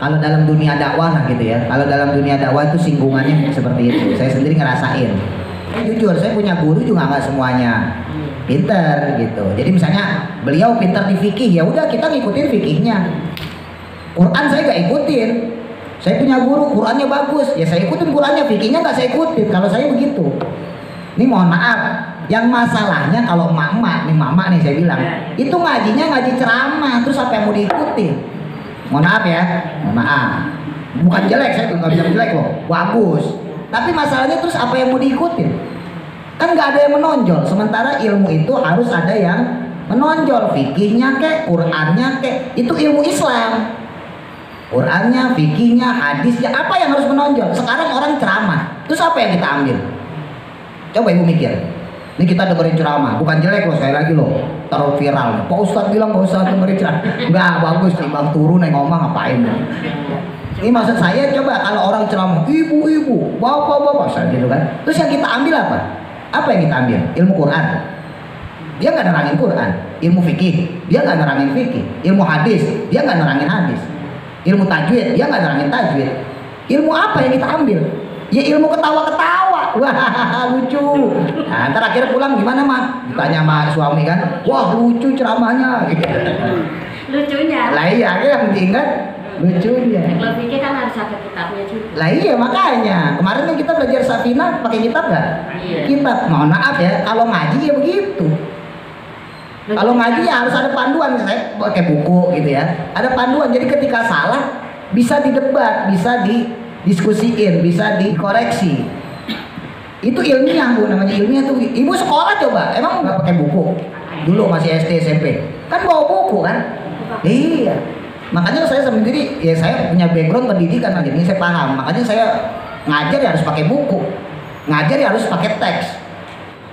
Kalau dalam dunia dakwah lah gitu ya, kalau dalam dunia dakwah itu singgungannya seperti itu. Saya sendiri ngerasain. Jujur, saya punya guru juga nggak semuanya pinter gitu. Jadi misalnya beliau pinter di fikih, ya udah kita ngikutin fikihnya. Quran saya nggak ikutin. Saya punya guru, Qurannya bagus, ya saya ikutin Qurannya, fikihnya nggak saya ikutin. Kalau saya begitu. Ini mohon maaf, yang masalahnya kalau emak-emak, nih mama nih saya bilang, itu ngajinya ngaji ceramah, terus apa yang mau diikutin? Mohon maaf ya, mohon maaf. Bukan jelek, saya nggak bisa jelek loh, bagus. Tapi masalahnya terus apa yang mau diikutin? Kan nggak ada yang menonjol. Sementara ilmu itu harus ada yang menonjol. Fikihnya kek, Qurannya kek, itu ilmu Islam. Qurannya, fikihnya, hadisnya, apa yang harus menonjol? Sekarang orang ceramah, terus apa yang kita ambil? Coba ibu mikir. Ini kita dengerin ceramah, bukan jelek loh, sekali lagi loh, taruh viral. Pak Ustadz bilang nggak usah dengerin ceramah. Nggak bagus nih, bang turun yang ngomong ngapain? Ini maksud saya, coba kalau orang ceramah, ibu-ibu, bapak-bapak, gitu kan. Terus yang kita ambil apa? Apa yang kita ambil? Ilmu Quran. Dia nggak nerangin Quran. Ilmu fikih, dia nggak nerangin fikih. Ilmu hadis, dia nggak nerangin hadis. Ilmu tajwid, dia nggak nerangin tajwid. Ilmu apa yang kita ambil? Ya ilmu ketawa-ketawa. Wah lucu. Nah, ntar akhirnya pulang gimana mah? Ditanya sama suami kan, wah lucu ceramahnya. Lucunya. Lah iya, yang penting kan lucunya. Kalau fikih kan harus ada kitabnya juga. Lah iya makanya kemarin kan kita belajar Safinah pakai kitab nggak? Iya. Kitab. Mohon maaf ya, kalau ngaji ya begitu. Kalau ngaji ya harus ada panduan. Saya pakai buku gitu ya. Ada panduan. Jadi ketika salah bisa didebat, bisa didiskusiin, bisa dikoreksi. Itu ilmiah bu, namanya ilmiah tuh. Ibu sekolah coba, emang nggak pakai buku? Dulu masih SD SMP, kan bawa buku kan? Iya. Makanya saya sendiri, ya saya punya background pendidikan, jadi saya paham. Makanya saya ngajar ya harus pakai buku, ngajar ya harus pakai teks.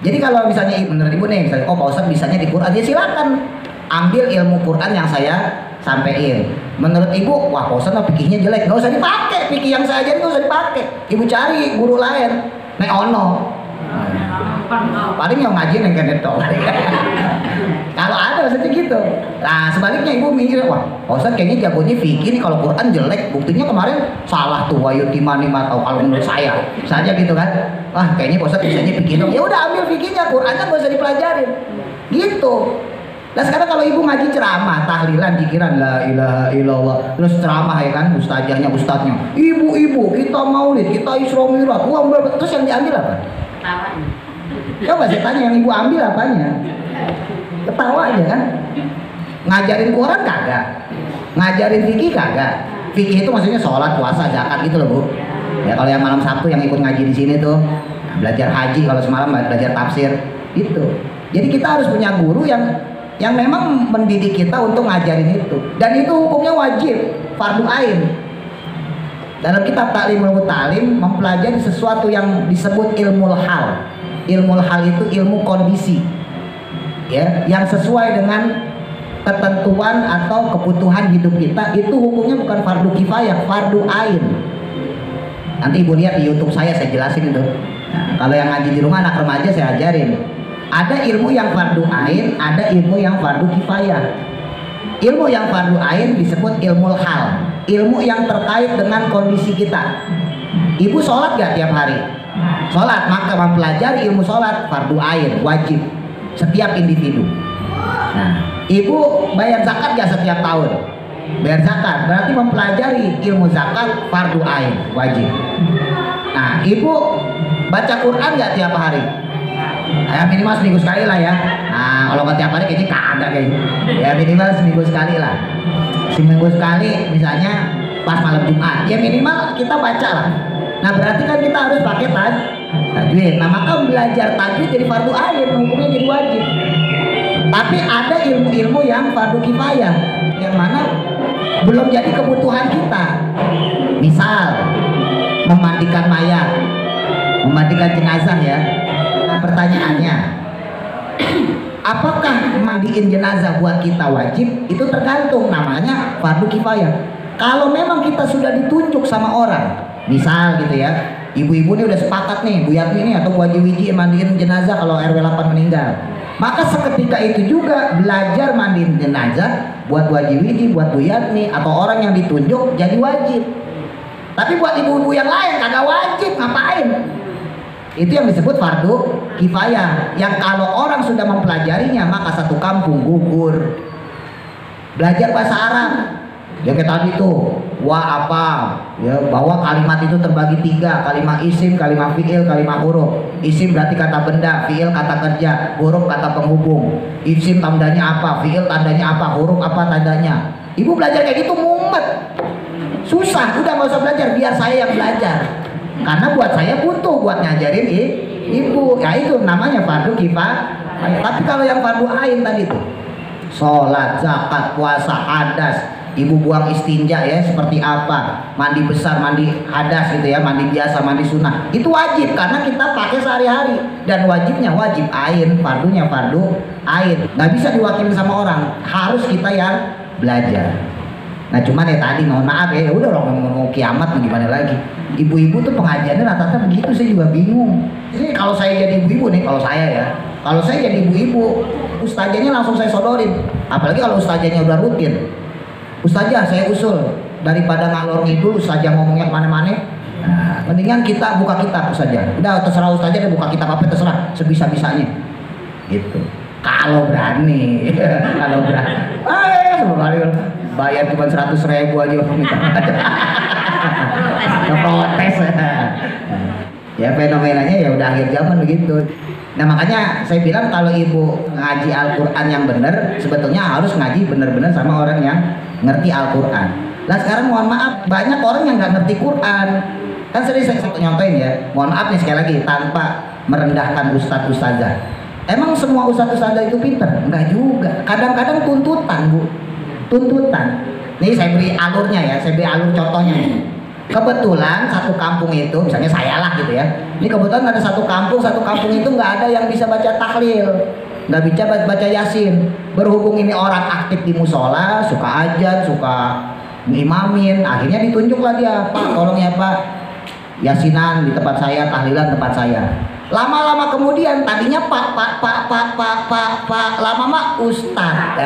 Jadi kalau misalnya menurut ibu nih, misalnya, oh Pak Ustadz bisanya di Quran, ya silakan ambil ilmu Quran yang saya sampein. Menurut ibu, wah Pak Ustadz fikihnya jelek, nggak usah dipakai, fikih yang saya ajarin nggak usah dipakai. Ibu cari guru lain, nek ono. Paling yang ngaji yang kena tol. Kalau ada maksudnya gitu. Nah sebaliknya ibu mikir, wah Pak Ustadz kayaknya jagonya fikih nih, kalau Quran jelek, buktinya kemarin salah tuh wahyu timani atau kalau menurut saya saja gitu kan. Wah kayaknya Pak Ustadz bisanya fikih dong. Ya udah ambil fikihnya, Qurannya nggak usah dipelajarin. Gitu. Nah sekarang kalau ibu ngaji ceramah, tahlilan, zikiran la ilaha illallah, terus ceramah ya kan, ustazahnya, ustadznya, ibu-ibu kita maulid, kita Isra Mi'raj, terus yang diambil apa? Ketawanya. Coba saya tanya yang ibu ambil apanya? Ketawa aja kan? Ngajarin Quran kagak, ngajarin fikih kagak. Fikih itu maksudnya sholat, puasa, zakat gitu loh bu. Ya kalau yang malam Sabtu yang ikut ngaji di sini tuh, nah, belajar haji, kalau semalam belajar tafsir, itu. Jadi kita harus punya guru yang memang mendidik kita untuk ngajarin itu, dan itu hukumnya wajib, fardu ain. Dalam kitab Ta'limul Mutalim mempelajari sesuatu yang disebut ilmu hal. Ilmu hal itu ilmu kondisi, ya, yang sesuai dengan ketentuan atau kebutuhan hidup kita. Itu hukumnya bukan fardu kifayah, fardu ain. Nanti ibu lihat di YouTube saya jelasin itu. Nah, kalau yang ngaji di rumah anak remaja saya ajarin. Ada ilmu yang fardu ain, ada ilmu yang fardu kifayah. Ilmu yang fardu ain disebut ilmu hal, ilmu yang terkait dengan kondisi kita. Ibu sholat gak tiap hari? Sholat, maka mempelajari ilmu sholat fardu ain, wajib setiap individu. Nah, ibu bayar zakat gak setiap tahun? Bayar zakat, berarti mempelajari ilmu zakat fardu ain, wajib. Nah, ibu baca Quran gak tiap hari? Ya minimal seminggu sekali lah ya. Nah kalau nggak tiap hari kayaknya kagak kayaknya. Ya minimal seminggu sekali lah. Seminggu sekali misalnya pas malam Jumat. Ya minimal kita baca lah. Nah berarti kan kita harus pakai tajwid. Nah maka belajar tajwid jadi fardu ain, hukumnya jadi wajib. Tapi ada ilmu-ilmu yang fardu kifayah, yang mana belum jadi kebutuhan kita. Misal memandikan mayat, memandikan jenazah ya. Nah, pertanyaannya, apakah mandiin jenazah buat kita wajib? Itu tergantung, namanya fardu kifayah. Kalau memang kita sudah ditunjuk sama orang, misal gitu ya, ibu-ibu ini udah sepakat nih, Bu Yati ini atau Bu Haji Wiji mandiin jenazah kalau RW 8 meninggal, maka seketika itu juga belajar mandiin jenazah buat Bu Haji Wiji, buat Bu Yatni atau orang yang ditunjuk jadi wajib. Tapi buat ibu-ibu yang lain kagak wajib, ngapain? Itu yang disebut fardu kifayah, yang kalau orang sudah mempelajarinya maka satu kampung gugur. Belajar bahasa Arab ya kayak tadi tuh, wa apa ya, bahwa kalimat itu terbagi 3, kalimat isim, kalimat fiil, kalimat huruf. Isim berarti kata benda, fiil kata kerja, huruf kata penghubung. Isim tandanya apa, fiil tandanya apa, huruf apa tandanya. Ibu belajar kayak gitu mumet, susah. Udah nggak usah belajar, biar saya yang belajar, karena buat saya butuh buat ngajarin ibu. Ya itu namanya fardu kifayah. Tapi kalau yang fardu ain tadi tuh, sholat, zakat, puasa, hadas, ibu buang istinja ya seperti apa, mandi besar, mandi hadas gitu ya, mandi biasa, mandi sunnah, itu wajib karena kita pakai sehari-hari, dan wajibnya wajib ain, fardunya fardu ain, nggak bisa diwakili sama orang, harus kita yang belajar. Nah cuman ya tadi mohon maaf ya, udah orang mau kiamat gimana lagi. Ibu-ibu tuh pengajiannya rata-rata begitu, saya juga bingung. Ini kalau saya jadi ibu-ibu nih, kalau saya jadi ibu-ibu, ustazahnya langsung saya sodorin, apalagi kalau ustazahnya udah rutin. Ustazah saya usul, daripada ngalor ngidul ustazah ngomongnya kemana-mana, nah, mendingan kita buka kitab ustazah. Udah terserah ustazah, dia buka kitab apa terserah, sebisa-bisanya gitu. Kalau berani kalau berani bayar cuma 100.000 aja minta protes. Ya fenomenanya ya udah akhir zaman begitu. Nah makanya saya bilang kalau ibu ngaji Al-Quran yang benar, sebetulnya harus ngaji benar-benar sama orang yang ngerti Al-Quran. Nah sekarang mohon maaf, banyak orang yang nggak ngerti Quran. Kan sering saya nyontohin ya, mohon maaf nih sekali lagi, tanpa merendahkan ustadz ustazah. Emang semua ustadz ustazah itu pinter? Enggak juga. Kadang-kadang tuntutan bu, tuntutan. Nih saya beri alurnya ya, saya beri alur contohnya nih. Kebetulan satu kampung itu, misalnya saya lah gitu ya, ini kebetulan ada satu kampung itu nggak ada yang bisa baca tahlil, nggak bisa baca yasin. Berhubung ini orang aktif di musola, suka ajan, suka ngimamin, akhirnya ditunjuklah dia, Pak tolong ya Pak, yasinan di tempat saya, tahlilan tempat saya. Lama-lama kemudian tadinya Pak, lama-lama Ustadz.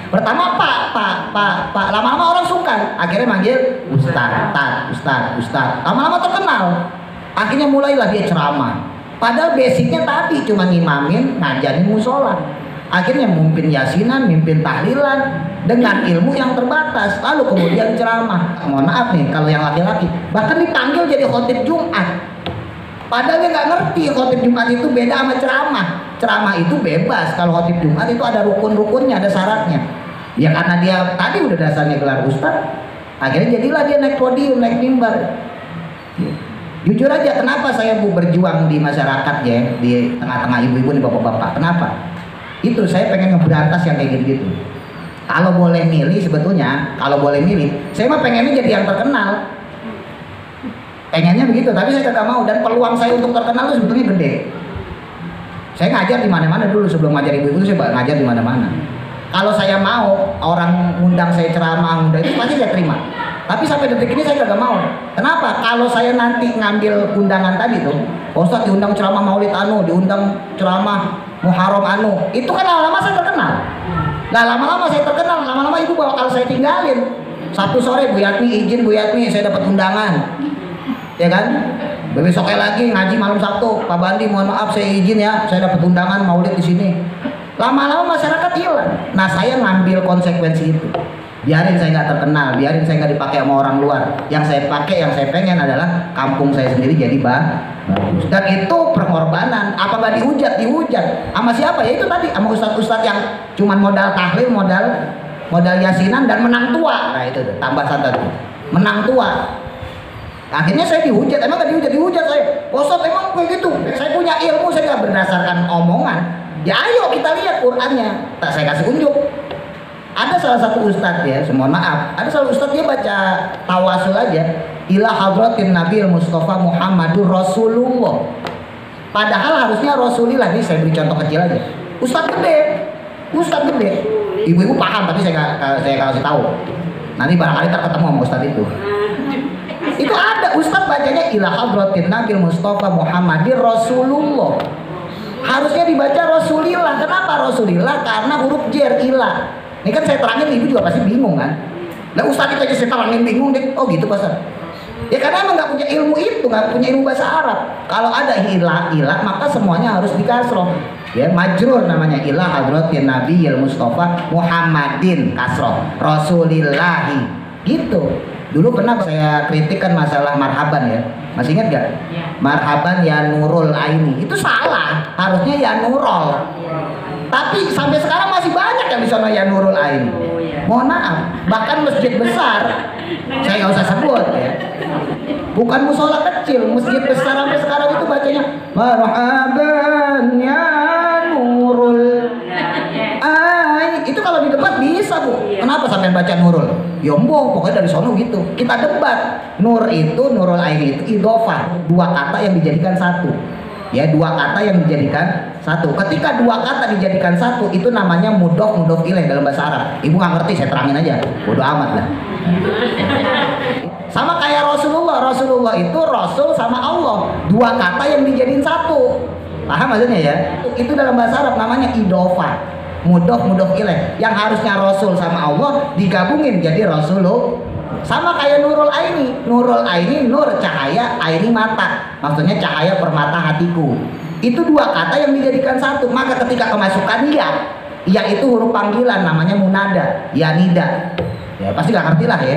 Pertama Pak, lama-lama orang sungkan, akhirnya manggil Ustadz. Lama-lama terkenal, akhirnya mulailah dia ceramah. Padahal basicnya tadi cuma ngimamin, ngajarin musola. Akhirnya mimpin yasinan, mimpin tahlilan dengan ilmu yang terbatas. Lalu kemudian ceramah. Mohon maaf nih kalau yang laki-laki, bahkan dipanggil jadi khotib Jumat. Padahal dia nggak ngerti khotib Jumat itu beda sama ceramah. Ceramah itu bebas, kalau khotib Jumat itu ada rukun-rukunnya, ada syaratnya. Ya karena dia tadi udah dasarnya gelar ustadz, akhirnya jadilah dia naik podium, naik mimbar. Jujur aja, kenapa saya berjuang di masyarakat ya, di tengah-tengah ibu-ibu nih, bapak-bapak. Kenapa? Itu saya pengen ngeberantas yang kayak gitu-gitu. Kalau boleh milih sebetulnya, saya mah pengennya jadi yang terkenal. Pengennya begitu, tapi saya kagak mau, dan peluang saya untuk terkenal itu sebetulnya gede. Saya ngajar di mana-mana dulu, sebelum ngajar ibu-ibu itu saya ngajar di mana-mana. Kalau saya mau orang ngundang saya ceramah, itu pasti saya terima. Tapi sampai detik ini saya kagak mau. Kenapa? Kalau saya nanti ngambil undangan tadi tuh, Ustadz diundang ceramah Maulid anu, diundang ceramah Muharram anu, itu kan lama-lama saya terkenal. Nah lama-lama saya terkenal, lama-lama ibu bakal saya tinggalin. Sabtu sore Bu Yatni izin, Bu Yatni saya dapat undangan, ya kan? Besoknya lagi ngaji malam Sabtu, Pak Bandi mohon maaf saya izin ya, saya dapat undangan Maulid di sini. Lama-lama masyarakat hilang. Nah saya ngambil konsekuensi itu. Biarin saya nggak terkenal, biarin saya nggak dipakai sama orang luar. Yang saya pakai, yang saya pengen adalah kampung saya sendiri jadi bagus. Dan itu pengorbanan. Apa nggak dihujat? Dihujat. Sama siapa? Ya itu tadi, sama ustadz-ustadz yang cuman modal tahlil, modal yasinan dan menang tua. Nah itu tuh, tambah satu menang tua. Akhirnya saya dihujat. Emang nggak dihujat saya. Ustadz emang kayak gitu. Saya punya ilmu, saya nggak berdasarkan omongan. Ya ayo kita lihat Qurannya. Tak saya kasih unjuk. Ada salah satu ustadz ya, mohon maaf, ada salah ustadz dia baca tawasul aja, ila hadratin Nabi Mustafa Muhammadur Rasulullah. Padahal harusnya Rasulillah. Ini saya beri contoh kecil aja. Ustadz gede. Ibu-ibu paham tapi saya kasih tahu. Nanti barangkali terketemu sama ustadz itu. Itu ada ustadz bacanya ila hadratin Nabi Mustafa Muhammadir Rasulullah. Harusnya dibaca Rasulillah. Kenapa Rasulillah? Karena huruf jer ilah. Ini kan saya terangin, ibu juga pasti bingung kan. Nah ustadz itu aja saya terangin bingung deh. Oh gitu Pak Ustadz. Ya karena emang nggak punya ilmu itu, nggak punya ilmu bahasa Arab. Kalau ada ilah maka semuanya harus dikasroh. Ya majrur namanya ilah hadratin Nabi Mustafa Muhammadin kasroh Rasulillahi. Gitu. Dulu pernah saya kritik kan masalah marhaban ya. Masih ingat gak? Ya. Marhaban ya Nurul Aini. Itu salah. Harusnya ya Nurul. Tapi sampai sekarang masih banyak yang di sana ya Nurul Aini. Mohon maaf, bahkan masjid besar saya nggak usah sebut ya. Bukan musola kecil, masjid besar sampai sekarang itu bacanya marhaban ya Nurul Aini. Itu kalau di debat bisa Bu. Kenapa sampai baca Nurul? Yombo, pokoknya dari sono gitu. Kita debat. Nur itu Nurul Aini itu idhofah, dua kata yang dijadikan satu. Ya, dua kata yang dijadikan satu. Ketika dua kata dijadikan satu, itu namanya mudhof ilaih dalam bahasa Arab. Ibu nggak ngerti, saya terangin aja. Bodoh amat lah. Sama kayak Rasulullah itu Rasul sama Allah. Dua kata yang dijadiin satu. Paham maksudnya ya? Itu dalam bahasa Arab namanya idhofah. Mudhof ilaih. Yang harusnya Rasul sama Allah digabungin jadi Rasulullah. Sama kayak Nurul Aini, nur cahaya, aini mata. Maksudnya cahaya permata hatiku. Itu dua kata yang dijadikan satu. Maka ketika kemasukan ya itu huruf panggilan namanya munada, ya nida. Ya pasti gak ngerti lah ya.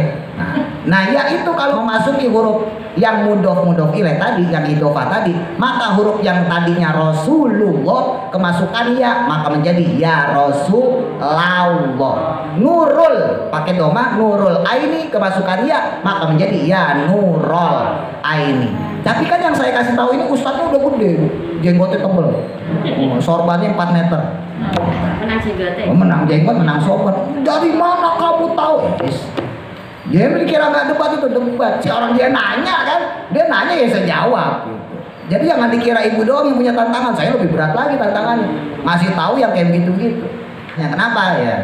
Nah ya itu kalau memasuki huruf yang mudhof ilaih tadi, yang idhofah tadi, maka huruf yang tadinya Rasulullah kemasukan ya, maka menjadi ya Rasulullah. Nurul pakai doma, Nurul Aini kemasukan ya, maka menjadi ya Nurul Aini. Tapi kan yang saya kasih tahu ini ustadznya udah gede, jenggotnya tebel, sorbannya 4 meter. Menang jenggotnya. Menang jenggot, menang sorban. Dari mana kamu tahu? Dia dikira nggak debat itu debat. Si orang dia nanya kan, dia nanya ya saya jawab. Jadi jangan dikira ibu doang yang punya tantangan. Saya lebih berat lagi tantangannya. Ngasih tahu yang kayak gitu-gitu. Ya kenapa ya?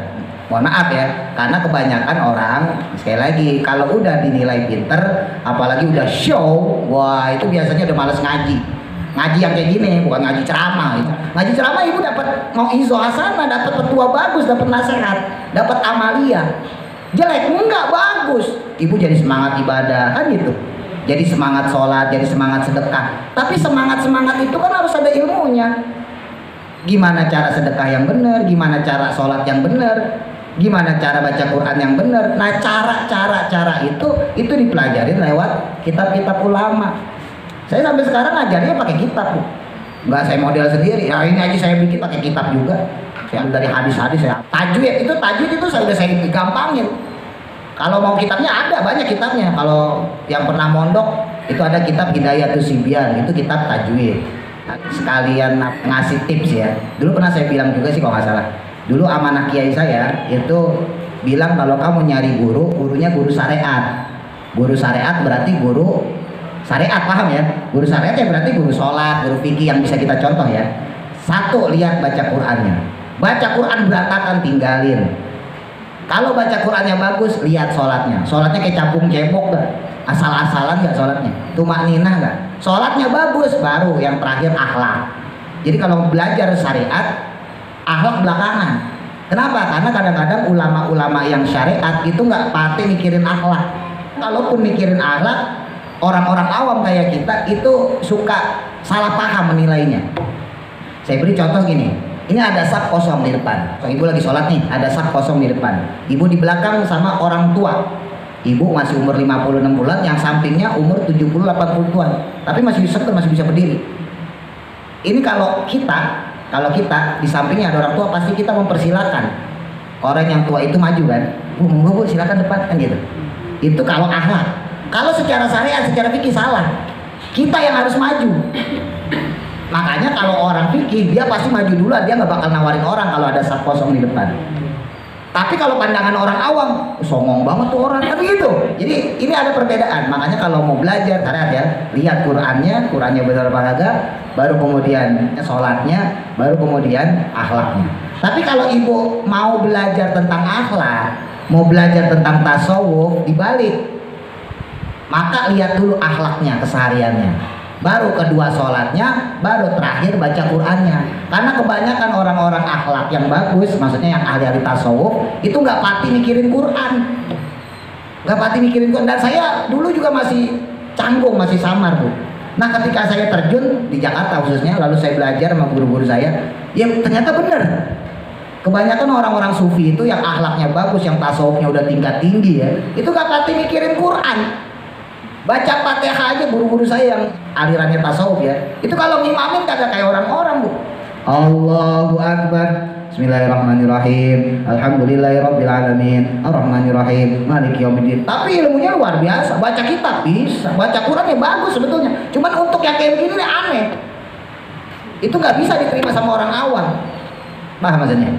Mohon maaf ya, karena kebanyakan orang sekali lagi kalau udah dinilai pinter, apalagi udah show, wah itu biasanya udah males ngaji. Ngaji yang kayak gini, bukan ngaji ceramah gitu. Ngaji ceramah ibu dapat mau izo hasanah, dapat petua bagus, dapat nasihat, dapat amalia. Jelek enggak bagus, ibu jadi semangat ibadah kan gitu, jadi semangat sholat, jadi semangat sedekah. Tapi semangat itu kan harus ada ilmunya. Gimana cara sedekah yang benar, gimana cara sholat yang benar, gimana cara baca Quran yang benar. Nah cara itu dipelajarin lewat kitab-kitab ulama. Saya sampai sekarang ngajarnya pakai kitab, Bu. Enggak saya model sendiri. Ya ini aja saya bikin pakai kitab juga. Saya dari hadis-hadis saya. Tajwid itu saya gampangin. Kalau mau kitabnya ada banyak kitabnya. Kalau yang pernah mondok itu ada kitab Hidayatus Sibyan, itu kitab tajwid. Sekalian ngasih tips ya. Dulu pernah saya bilang juga sih kalau nggak salah. Dulu amanah kiai saya itu bilang kalau kamu nyari guru, gurunya guru syariat. Guru syariat berarti guru syariat, paham ya? Guru syariat ya berarti guru sholat, guru fikih yang bisa kita contoh ya. Satu, lihat baca Qurannya. Baca Quran berantakan tinggalin. Kalau baca Qurannya bagus, lihat sholatnya. Sholatnya kayak cabung cebok gak? Asal-asalan gak sholatnya? Tumakninah gak? Sholatnya bagus, baru yang terakhir akhlak. Jadi kalau belajar syariat, akhlak belakangan. Kenapa? Karena kadang-kadang ulama-ulama yang syariat itu gak pati mikirin akhlak. Kalaupun mikirin akhlak, orang-orang awam kayak kita itu suka salah paham menilainya. Saya beri contoh gini. Ini ada saf kosong di depan. Ibu lagi sholat nih, ada saf kosong di depan. Ibu di belakang sama orang tua. Ibu masih umur 56 bulan, yang sampingnya umur 70-80 tahun. Tapi masih bisa berdiri. Ini kalau kita di sampingnya ada orang tua, pasti kita mempersilahkan orang yang tua itu maju kan. Bu, monggo Bu, silakan depan kan gitu. Itu kalau akhlak. Kalau secara syariat, secara fikih salah. Kita yang harus maju. Makanya kalau orang fikih dia pasti maju dulu, dia nggak bakal nawarin orang kalau ada saf kosong di depan. Tapi kalau pandangan orang awam, songong banget tuh orang, kan gitu. Jadi ini ada perbedaan. Makanya kalau mau belajar, karena ya lihat Qurannya benar apa kagak, baru kemudian sholatnya, baru kemudian akhlaknya. Tapi kalau ibu mau belajar tentang akhlak, mau belajar tentang tasawuf, dibalik, maka lihat dulu akhlaknya, kesehariannya. Baru kedua sholatnya, baru terakhir baca Qurannya. Karena kebanyakan orang-orang akhlak yang bagus, maksudnya yang ahli-ahli tasawuf, itu nggak pati mikirin Quran, nggak pati mikirin Quran. Dan saya dulu juga masih canggung, masih samar tuh. Nah ketika saya terjun di Jakarta khususnya, lalu saya belajar sama guru-guru saya, ya ternyata bener. Kebanyakan orang-orang sufi itu yang akhlaknya bagus, yang tasawufnya udah tingkat tinggi ya, itu nggak pati mikirin Quran. Baca Fatihah aja guru-guru saya yang alirannya tasawuf ya, itu kalau ngimamin kagak kayak orang-orang bu. Allahu Akbar, Bismillahirrahmanirrahim, Alhamdulillahirabbil alamin, Arrahmanirrahim, Maliki yaumiddin. Tapi ilmunya luar biasa, baca kitab bisa, baca Quran ya bagus sebetulnya. Cuman untuk yang kayak begini nih aneh. Itu nggak bisa diterima sama orang awam. Paham maksudnya?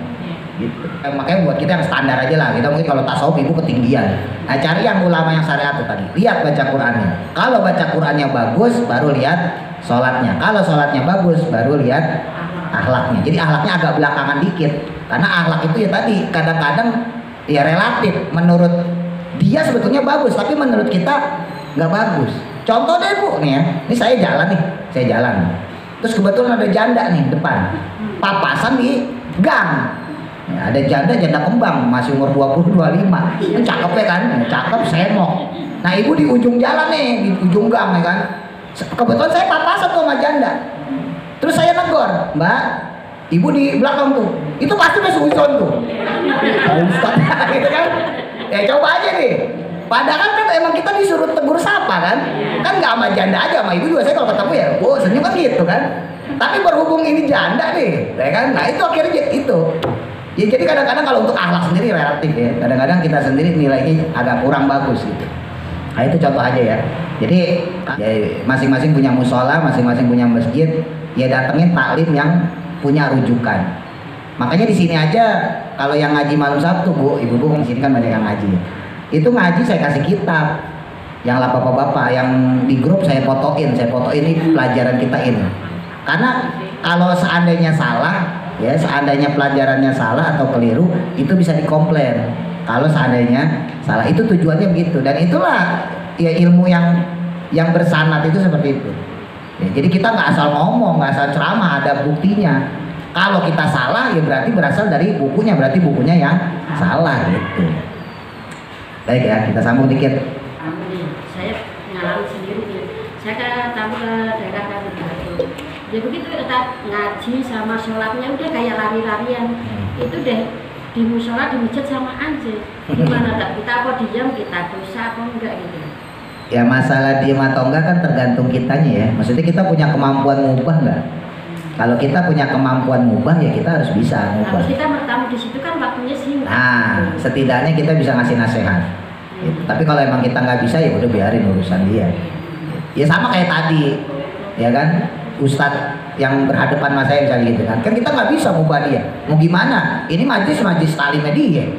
Gitu. Makanya buat kita yang standar aja lah. Kita mungkin kalau tasawuf ibu ketinggian. Nah cari yang ulama yang syariat itu tadi. Lihat baca Qurannya. Kalau baca Qurannya bagus, baru lihat sholatnya. Kalau sholatnya bagus, baru lihat akhlaknya. Jadi akhlaknya agak belakangan dikit. Karena akhlak itu ya tadi kadang-kadang ya relatif. Menurut dia sebetulnya bagus, tapi menurut kita nggak bagus. Contoh deh bu, nih ya. Ini saya jalan nih, Terus kebetulan ada janda nih depan. Papasan di gang. Ya, ada janda kembang masih umur 20-25, cakep ya kan, cakep semok. Nah ibu di ujung jalan nih, di ujung gang ya kan. Kebetulan saya papasan tuh sama janda. Terus saya negor, mbak, ibu di belakang tuh, itu pasti udah suzon tuh. Ustaz, gitu kan? Ya coba aja nih. Padahal kan emang kita disuruh tegur sapa kan nggak sama janda aja, sama ibu juga saya kalau ketemu ya, senyum kan gitu kan. Tapi berhubung ini janda nih, ya kan? Nah itu akhirnya itu. Ya, jadi kadang-kadang kalau untuk akhlak sendiri relatif ya. Kadang-kadang kita sendiri nilainya agak kurang bagus gitu. Nah itu contoh aja ya. Jadi ya, masing-masing punya musola, masing-masing punya masjid. Ya datengin taklim yang punya rujukan. Makanya di sini aja kalau yang ngaji malam Sabtu bu, ibu-ibu di sini kan banyak yang ngaji. Itu ngaji saya kasih kitab. Yang lah bapak-bapak yang di grup saya fotoin ini pelajaran kita ini. Karena kalau seandainya salah, ya seandainya pelajarannya salah atau keliru itu bisa dikomplain. Kalau seandainya salah, itu tujuannya begitu. Dan itulah ya ilmu yang bersanad itu seperti itu ya, jadi kita nggak asal ngomong, nggak asal ceramah, ada buktinya. Kalau kita salah ya berarti berasal dari bukunya, berarti bukunya yang salah gitu. Baik ya, kita sambung dikit. Saya mengalami sendiri nih. Saya ke tamu ke daerah Kabupaten. Ya begitu kita ngaji sama sholatnya udah kayak lari-larian. Itu deh di musola, di masjid sama aja. Gimana tak? Kita apa diam, kita dosa apa enggak gitu. Ya masalah diem atau enggak kan tergantung kitanya ya. Maksudnya kita punya kemampuan ngubah enggak? Kalau kita punya kemampuan ngubah ya kita harus bisa ngubah. Tapi kita bertamu di situ kan waktunya singkat. Nah, setidaknya kita bisa ngasih nasihat. Gitu. Tapi kalau emang kita nggak bisa ya udah biarin urusan dia. Ya sama kayak tadi, ya kan? Ustadz yang berhadapan sama saya misalnya gitu kan kita nggak bisa ngubah dia, mau gimana, ini majlis talimnya dia,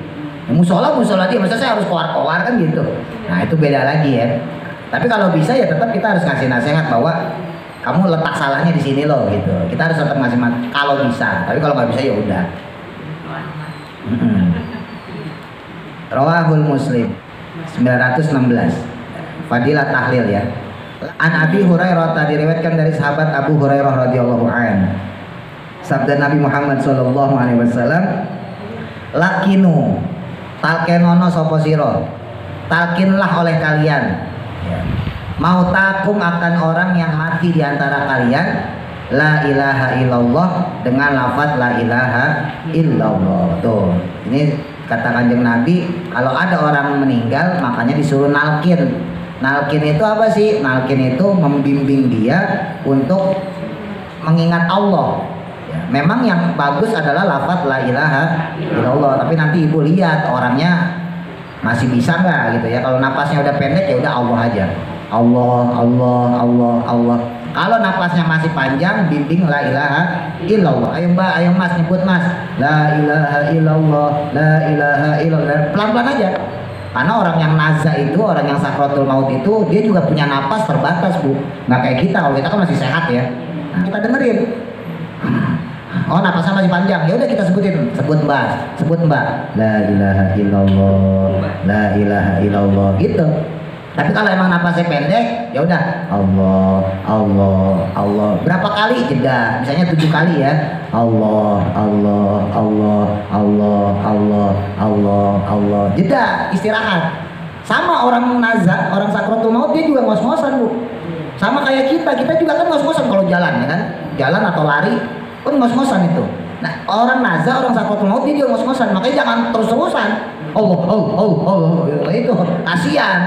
musola dia, masa saya harus keluar kan gitu. Nah itu beda lagi ya. Tapi kalau bisa ya tetap kita harus ngasih nasihat bahwa kamu letak salahnya di sini loh gitu, kita harus tetap ngasih kalau bisa. Tapi kalau nggak bisa ya udah. Rawahul Muslim 916 Fadilah tahlil ya. An Abi Hurairah tadi diriwayatkan dari sahabat Abu Hurairah radhiyallahu an. Sabda Nabi Muhammad sallallahu alaihi wasallam, "Lakinu talkenono sapa sira, talkinlah oleh kalian, ya. Mau takum akan orang yang mati di antara kalian, la ilaha illallah dengan lafaz la ilaha illallah." Tuh, ini kata Kanjeng Nabi, kalau ada orang meninggal makanya disuruh nalkin. Nalkin itu apa sih? Nalkin itu membimbing dia untuk mengingat Allah. Ya, memang yang bagus adalah lafaz la ilaha illallah, tapi nanti ibu lihat orangnya masih bisa nggak gitu ya. Kalau napasnya udah pendek ya udah Allah aja. Allah, Allah, Allah, Allah. Kalau napasnya masih panjang, bimbing la ilaha illallah. Ayo mbak, ayo mas, nyebut mas, la ilaha illallah, la ilaha illallah. Pelan-pelan aja. Karena orang yang naza itu, orang yang sakratul maut itu, dia juga punya napas terbatas bu. Nggak kayak kita, kalau kita kan masih sehat ya. Nah, kita dengerin. Oh napasnya masih panjang, ya udah kita sebutin, sebut mbak, la ilaha illallah, la ilaha illallah gitu. Tapi kalau emang napasnya pendek, ya udah Allah, Allah, Allah. Berapa kali jeda? Misalnya 7 kali ya. Allah, Allah, Allah, Allah, Allah, Allah, Allah. Jeda, istirahat. Sama orang nazar, orang sakratul maut dia juga ngos-ngosan bu. Sama kayak kita juga kan ngos-ngosan kalau jalan ya kan, jalan atau lari pun ngos-ngosan itu. Nah orang nazar, orang sakratul maut dia juga ngos-ngosan. Makanya jangan terus-terusan. Allah, Allah, Allah, Allah, itu kasihan.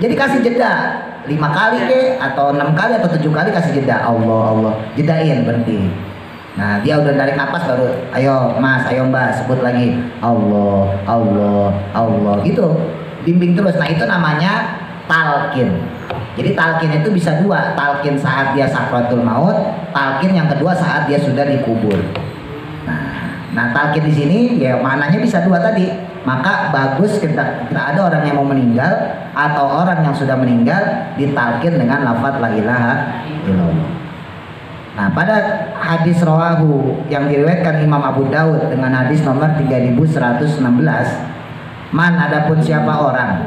Jadi kasih jeda 5 kali ke atau 6 kali atau 7 kali kasih jeda. Allah, Allah, jedain, berhenti. Nah dia udah tarik napas baru ayo mas, ayo mbak, sebut lagi Allah, Allah, Allah gitu. Bimbing terus. Nah itu namanya talqin. Jadi talqin itu bisa 2, talqin saat dia sakratul maut, talqin yang kedua saat dia sudah dikubur. Nah talqin di sini ya maknanya bisa 2 tadi. Maka bagus kita ada orang yang mau meninggal atau orang yang sudah meninggal ditalqin dengan lafaz la ilaha illallah. Nah pada hadis rawahu yang diriwayatkan Imam Abu Daud dengan hadis nomor 3116, man adapun siapa orang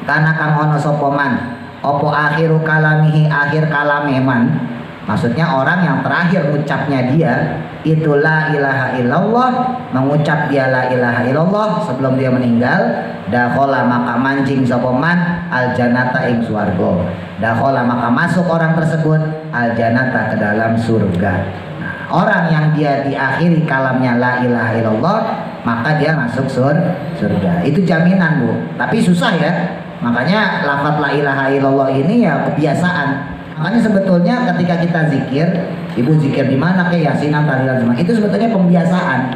kana kang ono sapa man opo akhiru kalamihi akhir kalame man, maksudnya orang yang terakhir ucapnya dia itu la ilaha illallah, mengucap dia la ilaha illallah sebelum dia meninggal, dakhala maka mancing sapa man al jannata ing swarga, dakhala maka masuk orang tersebut al jannata ke dalam surga. Nah, orang yang dia diakhiri kalamnya la ilaha illallah maka dia masuk surga. Itu jaminan bu, tapi susah ya. Makanya lafaz la ilaha illallah ini ya kebiasaan. Makanya sebetulnya ketika kita zikir, ibu zikir di mana kayak yasinan, tahlilan semua, itu sebetulnya pembiasaan.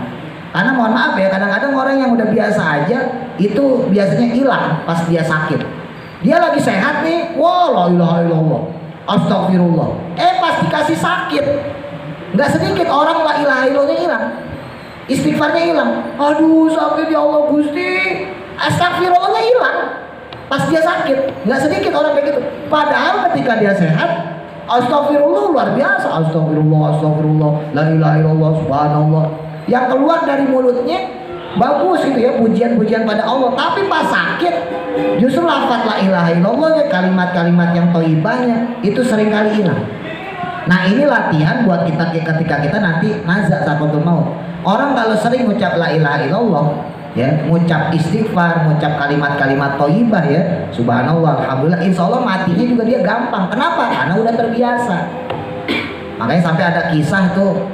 Karena mohon maaf ya, kadang-kadang orang yang udah biasa aja itu biasanya hilang pas dia sakit. Dia lagi sehat nih, wah la ilaha illallah, astagfirullah. Pas dikasih sakit, nggak sedikit orang la ilaha illallahnya hilang, istighfarnya hilang. Aduh sakit ya Allah Gusti, astagfirullahnya hilang. Pas dia sakit, nggak sedikit orang kayak gitu. Padahal ketika dia sehat, astagfirullah luar biasa, astagfirullah, astagfirullah, la ilaha illallah, subhanallah. Yang keluar dari mulutnya bagus gitu ya, pujian-pujian pada Allah. Tapi pas sakit, justru lafaz la ilaha illallah, kalimat-kalimat yang thayyibahnya itu sering kali hilang. Nah ini latihan buat kita ketika kita nanti nazar sakratul maut. Orang kalau sering ucap la ilaha illallah, ya, ngucap istighfar, ngucap kalimat-kalimat thayyibah ya, subhanallah, alhamdulillah, insya Allah matinya juga dia gampang. Kenapa? Karena udah terbiasa. Makanya sampai ada kisah tuh,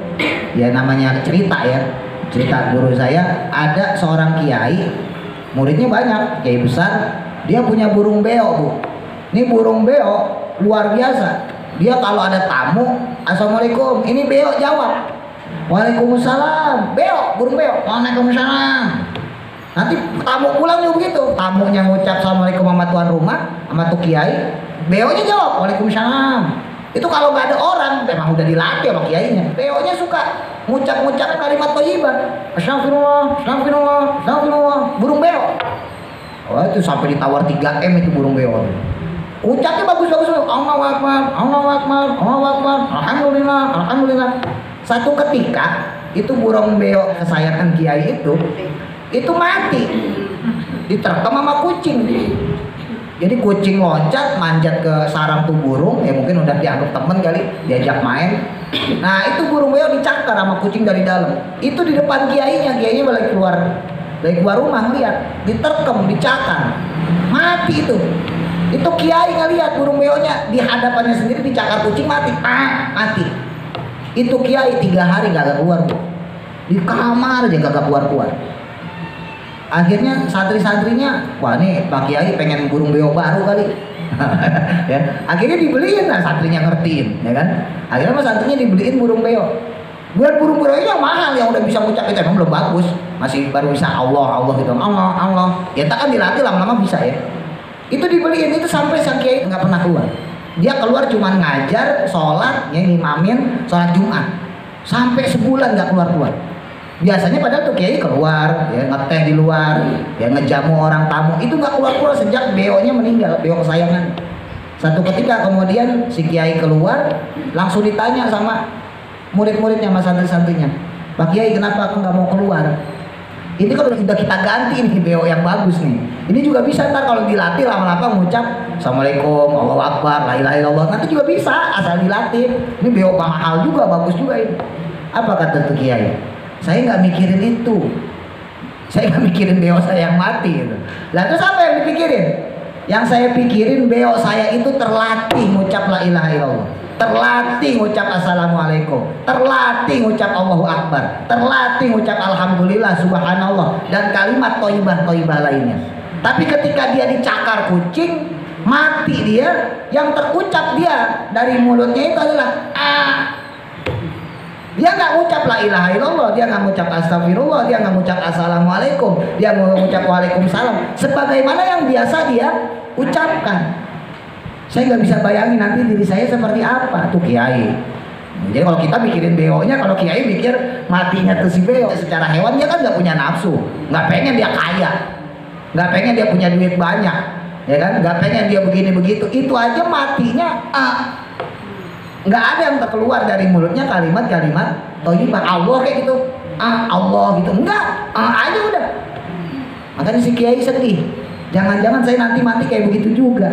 ya namanya cerita ya, cerita guru saya, ada seorang kiai, muridnya banyak, kiai besar, dia punya burung beo bu. Ini burung beo luar biasa. Dia kalau ada tamu, assalamualaikum, ini beo jawab, waalaikumsalam, beo, burung beo, waalaikumsalam. Nanti tamu pulang juga begitu, tamunya ngucap assalamualaikum sama tuan rumah, sama tuh kiai, beonya jawab waalaikumsalam. Itu kalau nggak ada orang, memang udah dilatih sama kiainya, beonya suka ngucap-ngucap kalimat thayyibah, astagfirullah, astagfirullah, astagfirullah, burung beo. Oh itu sampai ditawar 3M itu burung beo. Ucapnya bagus-bagus, Allahu Akbar, Allahu Akbar, Allahu Akbar, alhamdulillah, alhamdulillah. Satu ketika itu burung beo kesayangan kiai itu mati, diterkam sama kucing. Jadi kucing loncat manjat ke sarang tuh burung, ya mungkin udah dianggap temen kali, diajak main. Nah itu burung beo dicakar sama kucing dari dalam. Itu di depan kiainya lagi keluar rumah ngeliat, diterkam, dicakar, mati itu. Itu kiai ngeliat burung beonya di hadapannya sendiri dicakar kucing, mati, mati. Itu kiai 3 hari gak keluar bu, di kamar aja gak keluar. Akhirnya santri-santrinya, wah nih Pak Kiai pengen burung beo baru kali. Ya, akhirnya dibeliin, nah santrinya ngertiin, ya kan? Akhirnya mas santrinya dibeliin burung beo. Buat burung beo yang mahal, yang udah bisa ngucap itu emang belum bagus, masih baru bisa Allah gitu, Allah. Ya tak kan dilatih lama-lama bisa ya. Itu dibeliin, itu sampai sang kiai nggak pernah keluar. Dia keluar cuman ngajar, sholat, ya ngimamin, sholat Jumat. Sampai sebulan nggak keluar-keluar. Biasanya padahal tuh kiai keluar, ya ngeteh di luar, ya ngejamu orang tamu. Itu nggak keluar-keluar sejak beo-nya meninggal, beo kesayangan. Satu ketika kemudian si kiai keluar, langsung ditanya sama murid-muridnya, sama santri-santrinya, Pak Kiai kenapa aku nggak mau keluar? Ini kan udah kita ganti nih beo yang bagus nih. Ini juga bisa ntar kalau dilatih lama-lama ngucap Assalamualaikum, Allahu Akbar, la ilaha illallah. Nanti juga bisa asal dilatih. Ini beo mahal juga, bagus juga ini. Apa kata tuh Kiai? Saya nggak mikirin itu. Saya nggak mikirin beo saya yang mati gitu. Lah terus apa yang dipikirin? Yang saya pikirin beo saya itu terlatih ngucap la ilaha illallah, terlatih ngucap assalamualaikum, terlatih ngucap Allahu Akbar, terlatih ngucap alhamdulillah, subhanallah, dan kalimat toibah lainnya. Tapi ketika dia dicakar kucing, mati dia, yang terucap dia dari mulutnya itu adalah dia nggak ngucap la ilaha illallah, dia nggak ngucap astagfirullah, dia nggak ngucap assalamualaikum, dia mau ngucap waalaikumsalam sebagaimana yang biasa dia ucapkan. Saya nggak bisa bayangin nanti diri saya seperti apa tuh kiai. Jadi kalau kita mikirin beo-nya, kalau kiai mikir matinya tuh si beo. Secara hewan dia kan nggak punya nafsu, nggak pengen dia kaya, nggak pengen dia punya duit banyak, ya kan? Nggak pengen dia begini begitu. Itu aja matinya nggak ada yang terkeluar dari mulutnya kalimat-kalimat thayyibah. Allah kayak gitu, Allah gitu, enggak, aja udah. Makanya si kiai sedih. Jangan-jangan saya nanti mati kayak begitu juga.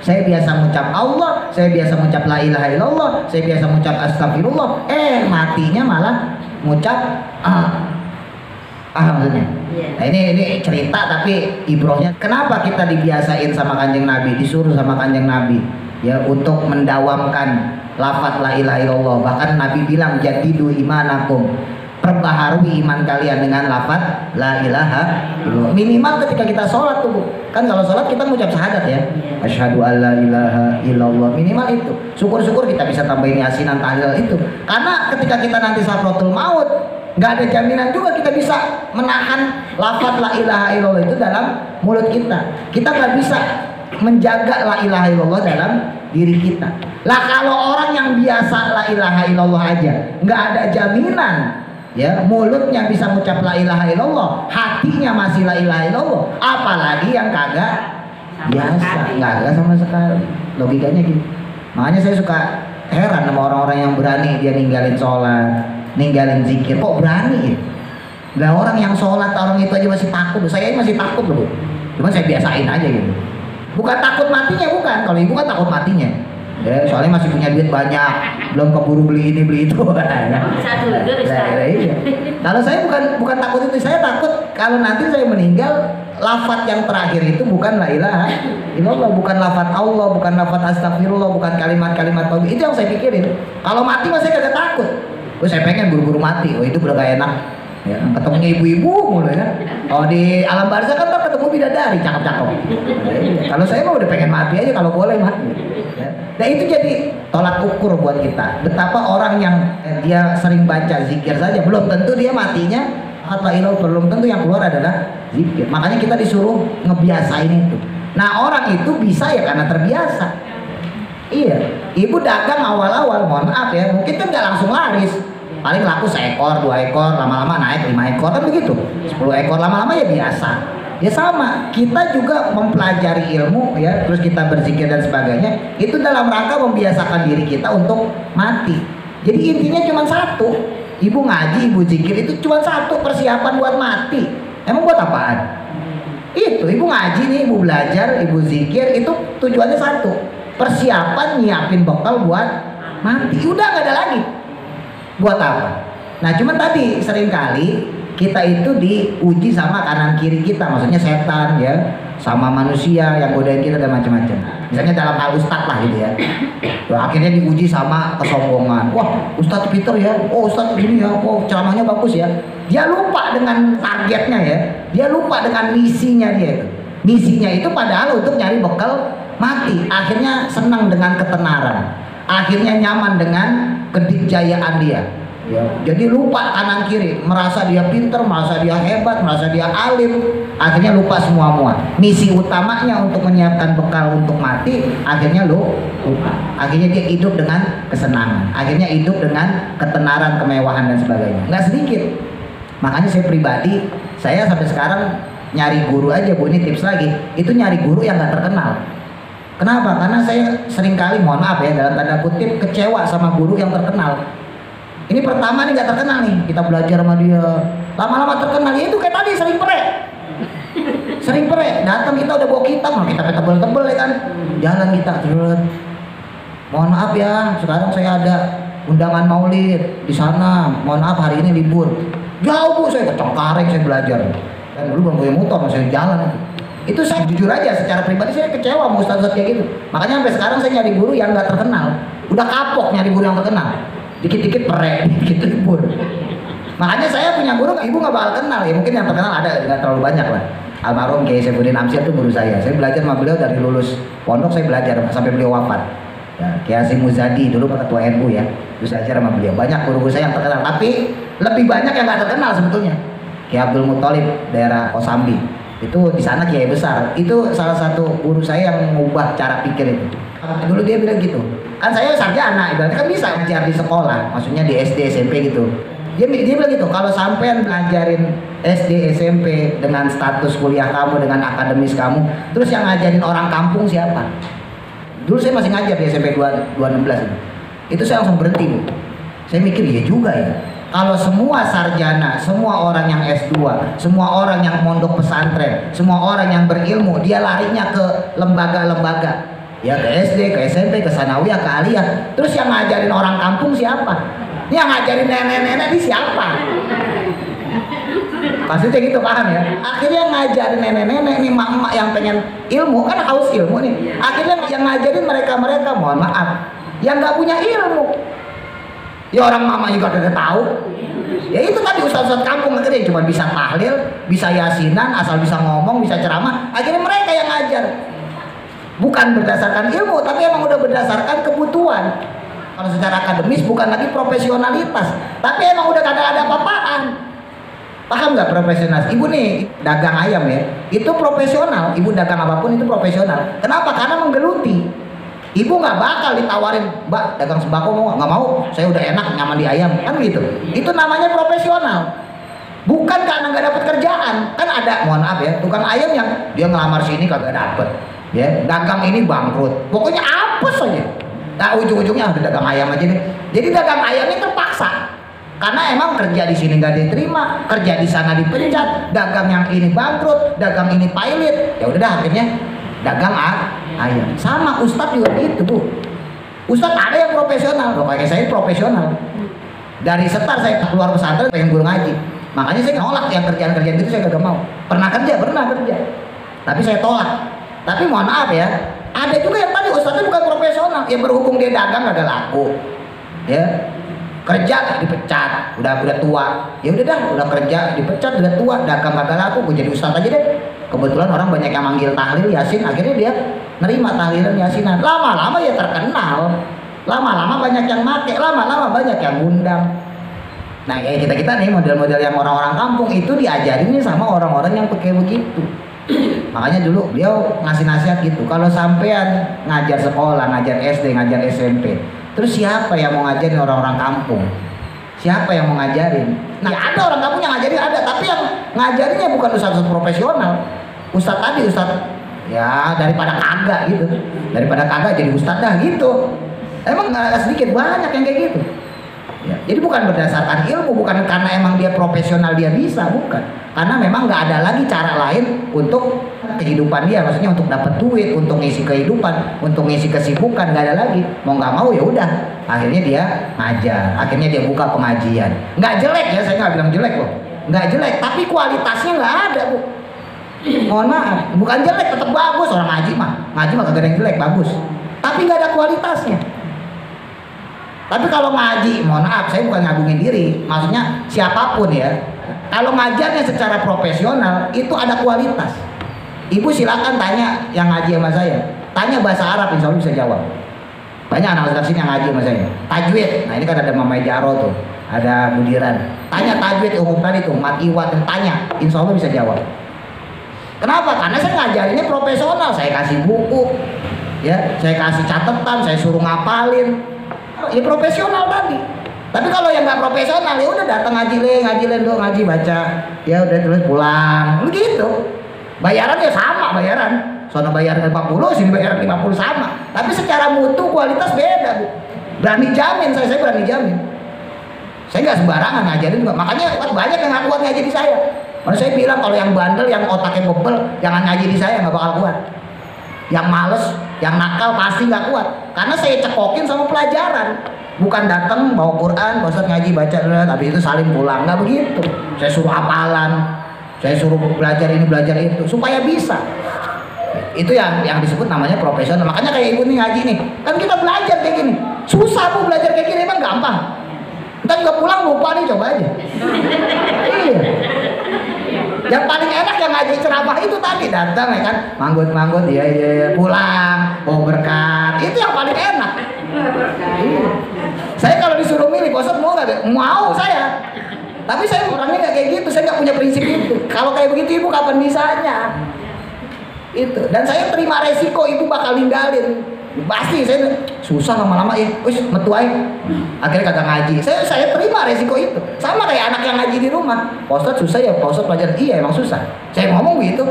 Saya biasa mengucap Allah, saya biasa mengucap la ilaha illallah, saya biasa mengucap astagfirullah, matinya malah mengucap maksudnya. Nah, ini cerita tapi ibrohnya. Kenapa kita dibiasain sama Kanjeng Nabi, disuruh sama Kanjeng Nabi ya untuk mendawamkan lafaz la ilaha illallah. Bahkan Nabi bilang jadidu imanakum, perbaharui iman kalian dengan lafaz la ilaha illallah. Minimal ketika kita sholat tuh, kan kalau sholat kita mengucap syahadat ya, asyhadu alla ilaha illallah, minimal itu. Syukur-syukur kita bisa tambahin yasinan, tahlil itu. Karena ketika kita nanti sakratul maut, nggak ada jaminan juga kita bisa menahan lafaz la ilaha illallah itu dalam mulut kita. Kita nggak bisa menjaga la ilaha illallah dalam diri kita. Lah kalau orang yang biasa la ilaha illallah aja nggak ada jaminan ya mulutnya bisa mengucap la ilaha illallah, hatinya masih la ilaha illallah, apalagi yang kagak biasa, nggak ada sama sekali. Logikanya gitu. Makanya saya suka heran sama orang-orang yang berani dia ninggalin sholat, ninggalin zikir, kok berani ya? Lah orang yang sholat, orang itu aja masih takut. Saya masih takut loh, cuma saya biasain aja gitu. Bukan takut matinya, bukan. Kalau ibu kan takut matinya ya, soalnya masih punya duit banyak, belum keburu beli ini beli itu. Kalau saya bukan takut itu, saya takut kalau nanti saya meninggal, lafaz yang terakhir itu bukan la ilaha illallah, bukan lafaz Allah, bukan lafaz astagfirullah, bukan kalimat-kalimat tauhid. Itu yang saya pikirin. Kalau mati mah saya kagak takut. Saya pengen buru-buru mati. Itu udah gak enak. Ya, ketemunya ibu-ibu mulu ya. Oh di alam barzah kan ketemu bidadari cakep-cakep. Kalau saya mah udah pengen mati aja kalau boleh mati. Nah itu jadi tolak ukur buat kita. Betapa orang yang dia sering baca zikir saja belum tentu dia matinya la ilaha, belum tentu yang keluar adalah zikir. Makanya kita disuruh ngebiasain itu. Nah orang itu bisa ya karena terbiasa. Iya, ibu dagang awal-awal, mohon maaf ya, mungkin kan nggak langsung laris. Paling laku 1 ekor, 2 ekor, lama-lama naik 5 ekor kan begitu. 10 ekor lama-lama ya biasa. Ya sama, kita juga mempelajari ilmu ya, terus kita berzikir dan sebagainya. Itu dalam rangka membiasakan diri kita untuk mati. Jadi intinya cuma satu. Ibu ngaji, ibu zikir itu cuma satu, persiapan buat mati. Emang buat apaan? Itu ibu ngaji nih, ibu belajar, ibu zikir itu tujuannya satu. Persiapan nyiapin bekal buat mati. Udah nggak ada lagi. Buat apa? Nah cuman tadi seringkali kita itu diuji sama kanan kiri kita, maksudnya setan ya, sama manusia yang godain kita dan macam-macam. Misalnya dalam hal ustadz lah gitu ya. Akhirnya diuji sama kesombongan. Wah Ustadz Peter ya, oh Ustadz begini ya, oh ceramahnya bagus ya. Dia lupa dengan targetnya ya, dia lupa dengan misinya dia itu. Misinya itu padahal untuk nyari bekal mati. Akhirnya senang dengan ketenaran, akhirnya nyaman dengan kedikjayaan dia. Ya, jadi lupa kanan kiri, merasa dia pinter, merasa dia hebat, merasa dia alim, akhirnya lupa semua. Misi utamanya untuk menyiapkan bekal untuk mati, akhirnya lupa. Akhirnya dia hidup dengan kesenangan, akhirnya hidup dengan ketenaran, kemewahan dan sebagainya. Nggak sedikit. Makanya saya pribadi, saya sampai sekarang nyari guru aja, Bu, ini tips lagi, itu nyari guru yang nggak terkenal. Kenapa? Karena saya seringkali, mohon maaf ya, dalam tanda kutip, kecewa sama guru yang terkenal. Ini pertama nih nggak terkenal nih, kita belajar sama dia, lama-lama terkenal. Ya itu kayak tadi sering perek, datang kita udah bawa kitab, kita tebel-tebel ya kan, jalan kita terus. Mohon maaf ya, sekarang saya ada undangan maulid di sana, mohon maaf hari ini libur. Jauh Bu, saya ke Cengkareng saya belajar, dan dulu belum punya motor, masih jalan. Itu saya jujur aja, secara pribadi saya kecewa sama ustaz-ustaz kayak gitu. Makanya sampai sekarang saya nyari guru yang nggak terkenal, udah kapok nyari guru yang terkenal. Dikit-dikit perek, dikit libur. Makanya saya punya guru, ibu nggak bakal kenal ya, mungkin yang terkenal ada, nggak terlalu banyak lah. Almarhum Kiai Saifuddin Amsyar itu guru saya belajar sama beliau dari lulus pondok, saya belajar sampai beliau wafat. Ya, Kiai Hasyim Muzadi dulu ketua NU ya, terus belajar sama beliau. Banyak guru-guru saya yang terkenal, tapi lebih banyak yang nggak terkenal sebetulnya. Kiai Abdul Muthalib daerah Kosambi, itu di sana kiai besar, itu salah satu guru saya yang mengubah cara pikir itu. Dulu dia bilang gitu, kan saya sarjana, ibaratnya kan bisa ngajar di sekolah, maksudnya di SD SMP gitu. Dia bilang gitu, kalau sampean ngajarin SD SMP dengan status kuliah kamu, dengan akademis kamu, terus yang ngajarin orang kampung siapa? Dulu saya masih ngajar di SMP 216 itu saya langsung berhenti Bu. Saya mikir ya juga ya, kalau semua sarjana, semua orang yang S2, semua orang yang mondok pesantren, semua orang yang berilmu, dia larinya ke lembaga-lembaga, ya ke SD, ke SMP, ke sanawiyah, ke aliyah. Terus yang ngajarin orang kampung siapa? Yang ngajarin nenek-nenek ini siapa? Maksudnya gitu, paham ya? Akhirnya ngajarin nenek-nenek nih, mak-mak yang pengen ilmu, kan haus ilmu nih. Akhirnya yang ngajarin mereka-mereka, mohon maaf, yang nggak punya ilmu. Ya orang mama juga kagak tahu. Ya itu tadi ustaz-ustaz kampung akhirnya cuma bisa tahlil, bisa yasinan, asal bisa ngomong, bisa ceramah. Akhirnya mereka yang ngajar. Bukan berdasarkan ilmu, tapi emang udah berdasarkan kebutuhan. Kalau secara akademis bukan lagi profesionalitas, tapi emang udah kagak ada apa-apaan. Paham nggak profesional? Ibu nih dagang ayam ya, itu profesional. Ibu dagang apapun itu profesional. Kenapa? Karena menggeluti. Ibu nggak bakal ditawarin, Mbak dagang sembako mau nggak mau? Saya udah enak nyaman di ayam, kan gitu. Itu namanya profesional. Bukan karena nggak dapat kerjaan. Kan ada, mohon maaf ya, tukang ayam yang dia ngelamar sini kagak dapet, ya dagang ini bangkrut. Pokoknya apes aja. Nah ujung-ujungnya udah dagang ayam aja deh. Jadi dagang ayamnya terpaksa. Karena emang kerja di sini nggak diterima, kerja di sana dipecat, dagang yang ini bangkrut, dagang ini pilot. Ya udah dah akhirnya dagang ayam. Sama ustadz juga gitu Bu. Ustadz ada yang profesional, loh kayak saya profesional. Dari setar saya keluar pesantren pengen guru ngaji. Makanya saya nolak yang kerjaan-kerjaan itu, saya gak mau. Pernah kerja. Tapi saya tolak. Tapi mohon maaf ya, ada juga yang tadi ustadznya bukan profesional, yang berhubung dia dagang gak laku. Ya. Kerja dipecat, udah tua. Ya udah dah, udah kerja dipecat, udah tua, dagang kagak laku, gue jadi ustadz aja deh. Kebetulan orang banyak yang manggil tahlil yasin, akhirnya dia nerima tahlilan yasinan. Lama-lama ya terkenal, lama-lama banyak yang make, lama-lama banyak yang ngundang. Nah kayak kita nih model-model yang orang-orang kampung itu diajarinnya sama orang-orang yang pakai begitu. Makanya dulu beliau ngasih nasihat gitu, kalau sampean ngajar sekolah, ngajar SD, ngajar SMP, terus siapa yang mau ngajarin orang-orang kampung? Siapa yang mau ngajarin? Nah, ya ada orang kampung yang ngajarin ada, tapi yang ngajarinnya bukan ustadz profesional. Ustadz tadi, ustadz ya daripada kagak gitu, daripada kagak jadi ustadz dah gitu. Emang nggak sedikit, banyak yang kayak gitu. Ya, jadi bukan berdasarkan ilmu, bukan karena emang dia profesional dia bisa, bukan. Karena memang nggak ada lagi cara lain untuk kehidupan dia, maksudnya untuk dapat duit, untuk ngisi kehidupan, untuk ngisi kesibukan, nggak ada lagi. Mau nggak mau ya udah, akhirnya dia ngajar, akhirnya dia buka pengajian. Nggak jelek ya, saya nggak bilang jelek loh, nggak jelek, tapi kualitasnya nggak ada Bu. Mohon maaf, bukan jelek, tetap bagus. Orang ngaji mah kagak ada yang jelek, bagus, tapi nggak ada kualitasnya. Tapi kalau ngaji, mohon maaf, saya bukan ngagungin diri, maksudnya siapapun ya, kalau ngajarnya secara profesional itu ada kualitas. Ibu silakan tanya yang ngaji sama saya, tanya bahasa Arab, insya Allah bisa jawab. Banyak anak ustaz sini yang ngaji sama saya, tajwid. Nah ini kan ada Mama Jaro tuh, ada budiran. Tanya tajwid umum tadi tuh, mat iwat, tanya, insya Allah bisa jawab. Kenapa? Karena saya ngajarinnya profesional, saya kasih buku, ya, saya kasih catatan, saya suruh ngapalin, ya profesional tadi. Tapi kalau yang nggak profesional, ya udah datang ngaji dong, ngaji baca, ya udah terus pulang, begitu. Bayaran ya sama bayaran, sono bayar 40, sini bayar 50 sama. Tapi secara mutu kualitas beda, Bu. Berani jamin, saya berani jamin. Saya nggak sembarangan ngajarin juga, makanya banyak yang nggak kuat ngaji di saya. Kalau saya bilang kalau yang bandel, yang otaknya bebel, jangan ngaji di saya, nggak bakal kuat. Yang males, yang nakal pasti nggak kuat. Karena saya cekokin sama pelajaran, bukan datang bawa Quran, Ustaz ngaji baca, tapi itu saling pulang, nggak begitu. Saya suruh hafalan, saya suruh belajar ini belajar itu supaya bisa. Itu yang disebut namanya profesional. Makanya kayak ibu nih ngaji nih, kan kita belajar kayak gini. Susah Bu belajar kayak gini, emang gampang. Ntar juga pulang lupa nih, coba aja. Iya. Yang paling enak yang ngaji ceramah itu tadi, datang ya kan, manggut, iya, pulang, bawa berkat, itu yang paling enak. Iya. Saya kalau disuruh milih, Ustaz mau nggak? Mau saya. Tapi saya orangnya nggak kayak gitu, saya nggak punya prinsip itu. Kalau kayak begitu ibu kapan bisanya? Itu. Dan saya terima resiko ibu bakal ninggalin. Pasti saya susah lama-lama ya, wis metu ae. Akhirnya kagak ngaji. Saya terima resiko itu. Sama kayak anak yang ngaji di rumah. Pak Ustadz susah ya, Pak Ustadz pelajaran. Iya emang susah. Saya ngomong gitu.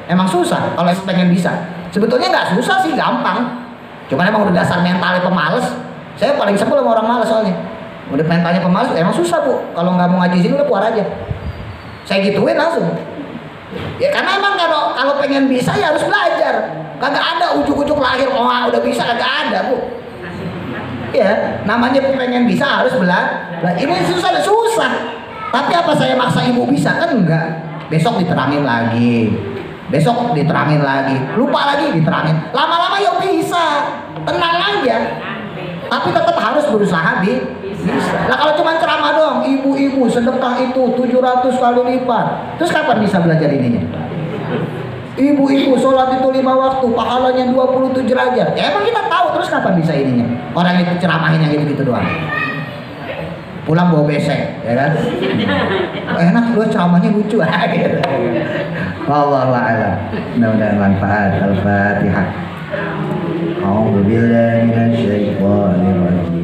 Emang susah kalau pengen bisa. Sebetulnya nggak susah sih, gampang. Cuman emang udah dasar mentalnya pemalas. Saya paling sebel sama orang malas soalnya. Udah mentalnya pemalas, emang susah Bu. Kalau nggak mau ngaji sini udah keluar aja. Saya gituin langsung. Ya karena emang kalau pengen bisa ya harus belajar. Kagak ada ujuk-ujuk lahir udah bisa, kagak ada Bu. Ya namanya pengen bisa harus belajar. Ini susah. Tapi apa saya maksa ibu bisa? Kan enggak. Besok diterangin lagi, lupa lagi diterangin. Lama-lama ya bisa. Tenang aja. Tapi tetap harus berusaha bisa. Nah kalau cuma ceramah doang, ibu-ibu sedekah itu 700 kali lipat. Terus kapan bisa belajar ininya? Ibu-ibu sholat itu 5 waktu, pahalanya 27 derajat. Ya emang kita tahu, terus kapan bisa ininya? Orang itu ceramahin yang gitu-gitu doang. Pulang bawa besek, ya kan? Enak lu ceramahnya lucu. Wallahu a'lam. Mudah-mudahan manfaat. Al-Fatihah. A'udzu billahi minasy syaithanir rajim.